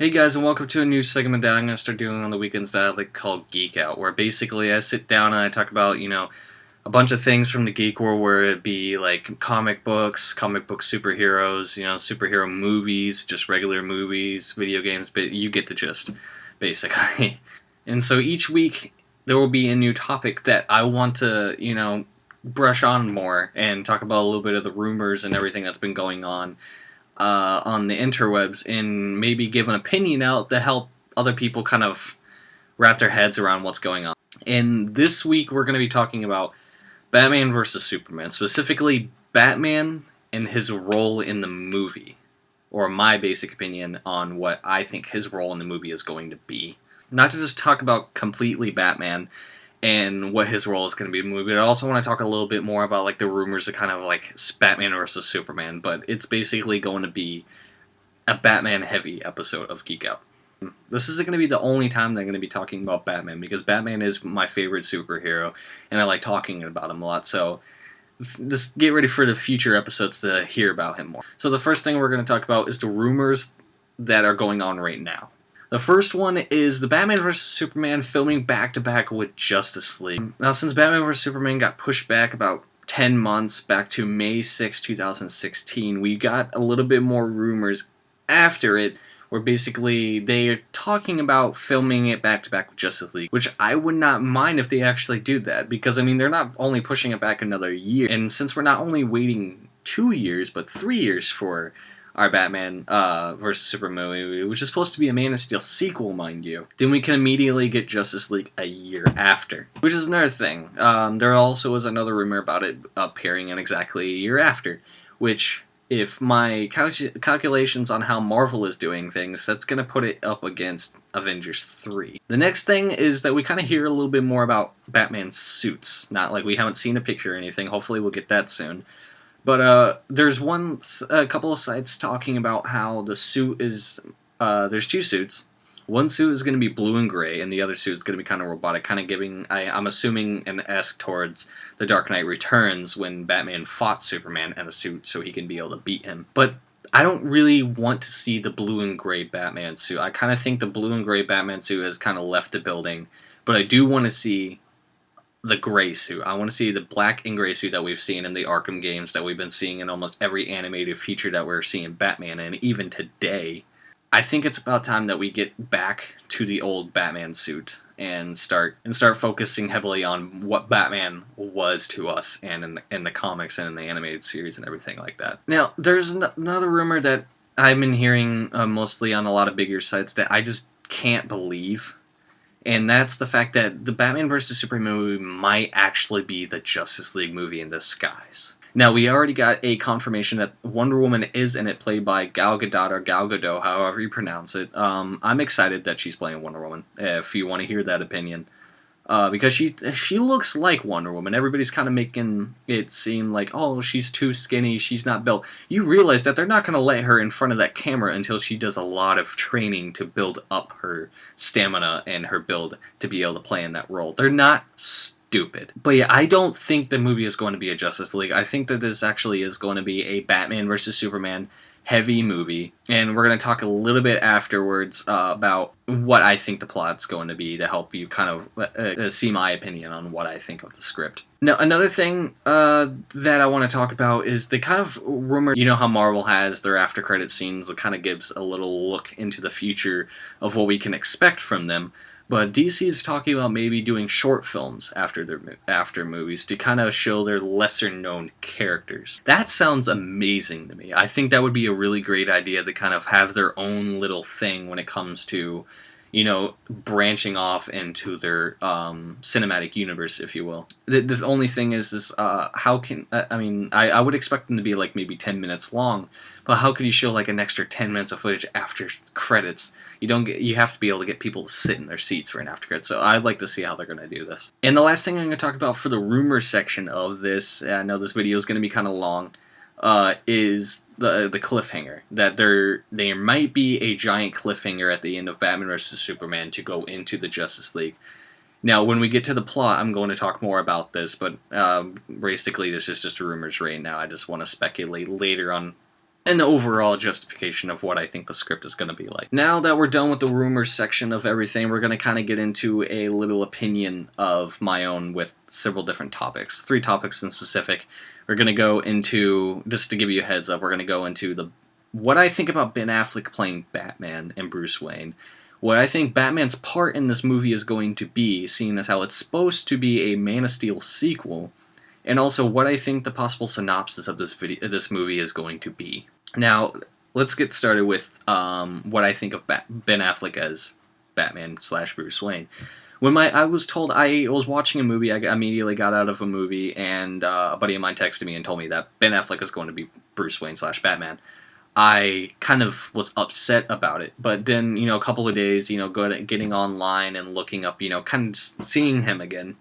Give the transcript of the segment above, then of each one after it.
Hey guys, and welcome to a new segment that I'm going to start doing on the weekends that I like called Geek Out, where basically I sit down and I talk about, a bunch of things from the geek world, where it be like comic books, comic book superheroes, superhero movies, just regular movies, video games, but you get the gist, basically. And so each week there will be a new topic that I want to, brush on more and talk about a little bit of the rumors and everything that's been going on the interwebs, and maybe give an opinion out to help other people kind of wrap their heads around what's going on. And this week we're going to be talking about Batman vs. Superman, specifically Batman and his role in the movie, or my basic opinion on what I think his role in the movie is going to be. Not to just talk about completely Batman and what his role is going to be in the movie, but I also want to talk a little bit more about like the rumors of kind of like Batman versus Superman, but it's basically going to be a Batman heavy episode of Geek Out. This is going to be the only time that I'm going to be talking about Batman, because Batman is my favorite superhero and I like talking about him a lot, so just get ready for the future episodes to hear about him more. So the first thing we're going to talk about is the rumors that are going on right now. The first one is the Batman vs. Superman filming back-to-back with Justice League. Now, since Batman vs. Superman got pushed back about 10 months, back to May 6, 2016, we got a little bit more rumors after it, where basically they are talking about filming it back-to-back with Justice League, which I would not mind if they actually do that, because, I mean, they're not only pushing it back another year, and since we're not only waiting 2 years, but 3 years for our Batman vs. Superman movie, which is supposed to be a Man of Steel sequel, mind you, then we can immediately get Justice League a year after. Which is another thing. There also was another rumor about it appearing in exactly a year after, which, if my calculations on how Marvel is doing things, that's going to put it up against Avengers 3. The next thing is that we kind of hear a little bit more about Batman's suits. Not like we haven't seen a picture or anything. Hopefully we'll get that soon. But there's a couple of sites talking about how the suit is, there's two suits. One suit is going to be blue and gray, and the other suit is going to be kind of robotic, kind of giving, I'm assuming, an esque towards The Dark Knight Returns, when Batman fought Superman in a suit so he can be able to beat him. But I don't really want to see the blue and gray Batman suit. I kind of think the blue and gray Batman suit has kind of left the building, but I do want to see the gray suit. I want to see the black and gray suit that we've seen in the Arkham games, that we've been seeing in almost every animated feature that we're seeing Batman in, even today. I think it's about time that we get back to the old Batman suit and start focusing heavily on what Batman was to us, and in the comics and in the animated series and everything like that. Now, there's another rumor that I've been hearing mostly on a lot of bigger sites that I just can't believe. And that's the fact that the Batman vs. Superman movie might actually be the Justice League movie in disguise. Now, we already got a confirmation that Wonder Woman is in it, played by Gal Gadot, or Gal Gadot, however you pronounce it. I'm excited that she's playing Wonder Woman, if you want to hear that opinion. Because she looks like Wonder Woman. Everybody's kind of making it seem like, oh, she's too skinny, she's not built. You realize that they're not going to let her in front of that camera until she does a lot of training to build up her stamina and her build to be able to play in that role. They're not stupid. But yeah, I don't think the movie is going to be a Justice League. I think that this actually is going to be a Batman vs. Superman heavy movie, and we're going to talk a little bit afterwards about what I think the plot's going to be, to help you kind of see my opinion on what I think of the script. Now, another thing that I want to talk about is the kind of rumor, you know how Marvel has their after credit scenes that kind of gives a little look into the future of what we can expect from them. But DC is talking about maybe doing short films after movies to kind of show their lesser-known characters. That sounds amazing to me. I think that would be a really great idea, to kind of have their own little thing when it comes to, branching off into their cinematic universe, if you will. The only thing is how can, I would expect them to be like maybe 10 minutes long, but how could you show like an extra 10 minutes of footage after credits? You have to be able to get people to sit in their seats for an after credits, so I'd like to see how they're going to do this. And the last thing I'm going to talk about for the rumor section of this, I know this video is going to be kind of long, is the cliffhanger. That there might be a giant cliffhanger at the end of Batman vs. Superman to go into the Justice League. Now, when we get to the plot, I'm going to talk more about this, but basically this is just rumors right now. I just want to speculate later on an overall justification of what I think the script is going to be like. Now that we're done with the rumors section of everything, we're going to kind of get into a little opinion of my own with several different topics. 3 topics in specific. We're going to go into, just to give you a heads up, we're going to go into what I think about Ben Affleck playing Batman and Bruce Wayne. What I think Batman's part in this movie is going to be, seeing as how it's supposed to be a Man of Steel sequel, and also what I think the possible synopsis of this movie is going to be. Now, let's get started with what I think of Ben Affleck as Batman/Bruce Wayne. When I was told, I was watching a movie, I immediately got out of a movie, and a buddy of mine texted me and told me that Ben Affleck is going to be Bruce Wayne/Batman. I kind of was upset about it, but then, a couple of days, getting online and looking up, kind of just seeing him again,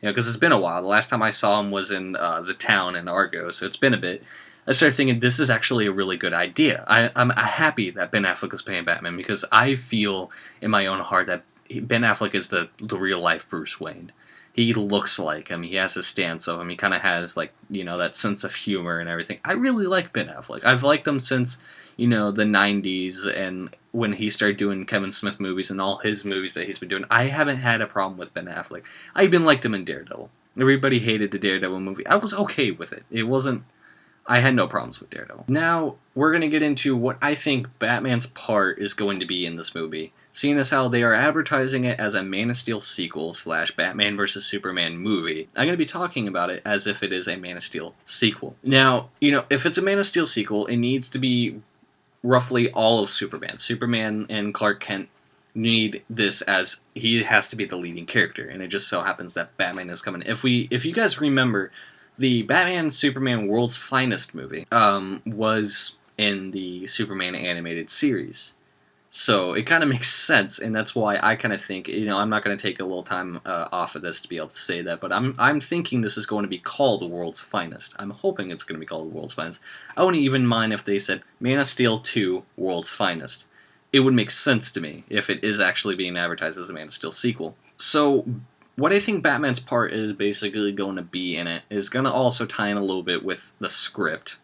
because it's been a while. The last time I saw him was in The Town in Argo, so it's been a bit. I started thinking this is actually a really good idea. I'm happy that Ben Affleck is playing Batman, because I feel in my own heart that Ben Affleck is the real life Bruce Wayne. He looks like him. He has his stance of him. He kind of has that sense of humor and everything. I really like Ben Affleck. I've liked him since the 90s, and when he started doing Kevin Smith movies and all his movies that he's been doing. I haven't had a problem with Ben Affleck. I even liked him in Daredevil. Everybody hated the Daredevil movie. I was okay with it. I had no problems with Daredevil. Now, we're going to get into what I think Batman's part is going to be in this movie. Seeing as how they are advertising it as a Man of Steel sequel / Batman vs. Superman movie, I'm going to be talking about it as if it is a Man of Steel sequel. Now, if it's a Man of Steel sequel, it needs to be roughly all of Superman. Superman and Clark Kent need this, as he has to be the leading character, and it just so happens that Batman is coming. If you guys remember, the Batman Superman World's Finest movie was in the Superman animated series. So it kind of makes sense, and that's why I kind of think, I'm not going to take a little time off of this to be able to say that, but I'm thinking this is going to be called World's Finest. I'm hoping it's going to be called World's Finest. I wouldn't even mind if they said Man of Steel 2 World's Finest. It would make sense to me if it is actually being advertised as a Man of Steel sequel. So what I think Batman's part is basically going to be in it is going to also tie in a little bit with the script.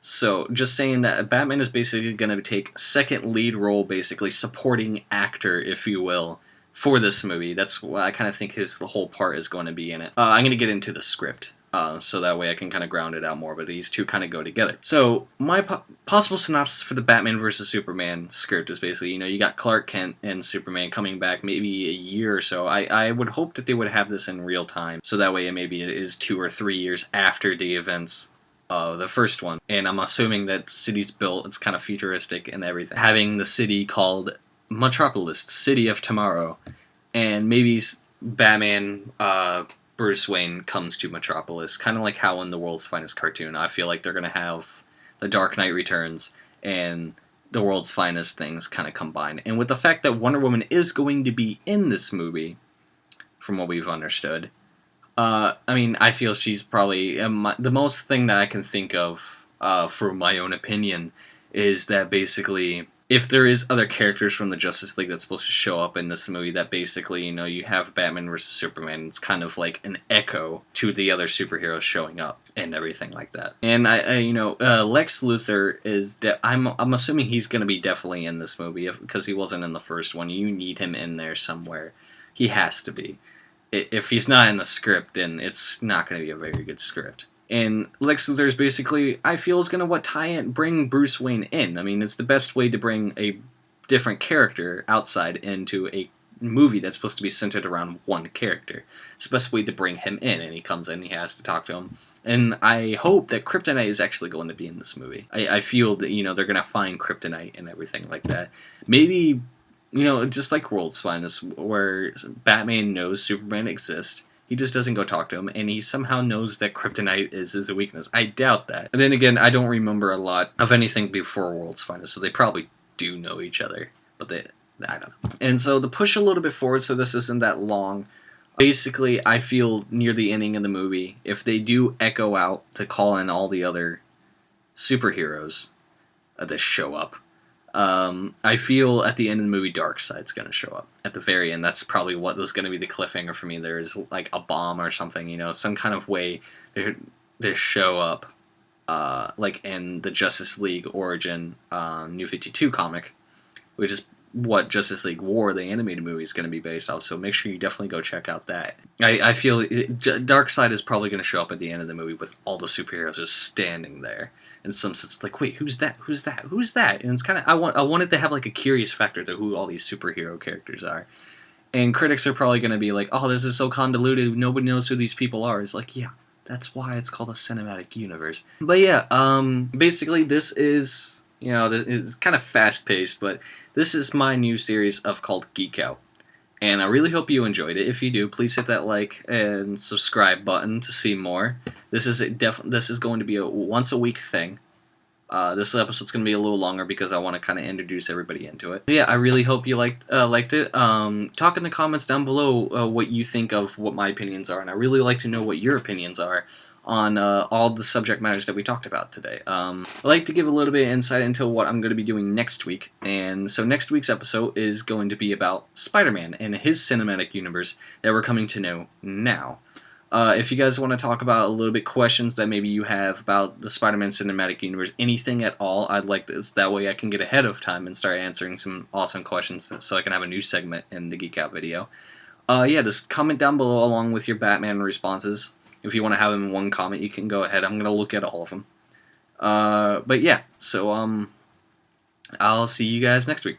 So, just saying that Batman is basically going to take second lead role, basically supporting actor, if you will, for this movie. That's what I kind of think the whole part is going to be in it. I'm going to get into the script, so that way I can kind of ground it out more, but these two kind of go together. So, my possible synopsis for the Batman vs. Superman script is basically, you got Clark Kent and Superman coming back maybe a year or so. I would hope that they would have this in real time, so that way maybe it is 2 or 3 years after the events the first one. And I'm assuming that the city's built, it's kind of futuristic and everything. Having the city called Metropolis, City of Tomorrow. And maybe Batman, Bruce Wayne comes to Metropolis, kind of like how in the World's Finest cartoon. I feel like they're going to have The Dark Knight Returns and the World's Finest things kind of combined. And with the fact that Wonder Woman is going to be in this movie, from what we've understood, I feel she's probably the most thing that I can think of, for my own opinion, is that basically, if there is other characters from the Justice League that's supposed to show up in this movie, that basically, you have Batman versus Superman, it's kind of like an echo to the other superheroes showing up and everything like that. And Lex Luthor is, I'm assuming he's going to be definitely in this movie, because he wasn't in the first one. You need him in there somewhere. He has to be. If he's not in the script, then it's not going to be a very good script. And Lex Luthor is basically, I feel, is going to bring Bruce Wayne in. It's the best way to bring a different character outside into a movie that's supposed to be centered around one character. It's the best way to bring him in, and he comes in, he has to talk to him. And I hope that Kryptonite is actually going to be in this movie. I feel that, they're going to find Kryptonite and everything like that. Maybe, just like World's Finest, where Batman knows Superman exists. He just doesn't go talk to him, and he somehow knows that Kryptonite is his weakness. I doubt that. And then again, I don't remember a lot of anything before World's Finest, so they probably do know each other. But I don't know. And so to push a little bit forward so this isn't that long, basically, I feel near the ending of the movie, if they do echo out to call in all the other superheroes that show up, I feel at the end of the movie Darkseid's going to show up at the very end. That's probably what is going to be the cliffhanger for me. There's like a bomb or something, some kind of way to show up like in the Justice League Origin New 52 comic, which is what Justice League War, the animated movie, is going to be based off. So make sure you definitely go check out that. I feel Darkseid is probably going to show up at the end of the movie with all the superheroes just standing there. In some sense, like, wait, who's that? Who's that? Who's that? And it's kind of I wanted to have like a curious factor to who all these superhero characters are. And critics are probably going to be like, oh, this is so convoluted. Nobody knows who these people are. It's like, yeah, that's why it's called a cinematic universe. But yeah, basically this is, it's kind of fast-paced, but this is my new series called Geek Out. And I really hope you enjoyed it. If you do, please hit that like and subscribe button to see more. This is going to be a once-a-week thing. This episode's going to be a little longer because I want to kind of introduce everybody into it. But yeah, I really hope you liked it. Talk in the comments down below what you think of what my opinions are, and I really like to know what your opinions are on all the subject matters that we talked about today. I'd like to give a little bit of insight into what I'm going to be doing next week, and so next week's episode is going to be about Spider-Man and his cinematic universe that we're coming to know now. If you guys want to talk about a little bit questions that maybe you have about the Spider-Man cinematic universe, anything at all, I'd like this. That way I can get ahead of time and start answering some awesome questions so I can have a new segment in the Geek Out video. Yeah, just comment down below along with your Batman responses. If you want to have them in one comment, you can go ahead. I'm going to look at all of them. But yeah, so I'll see you guys next week.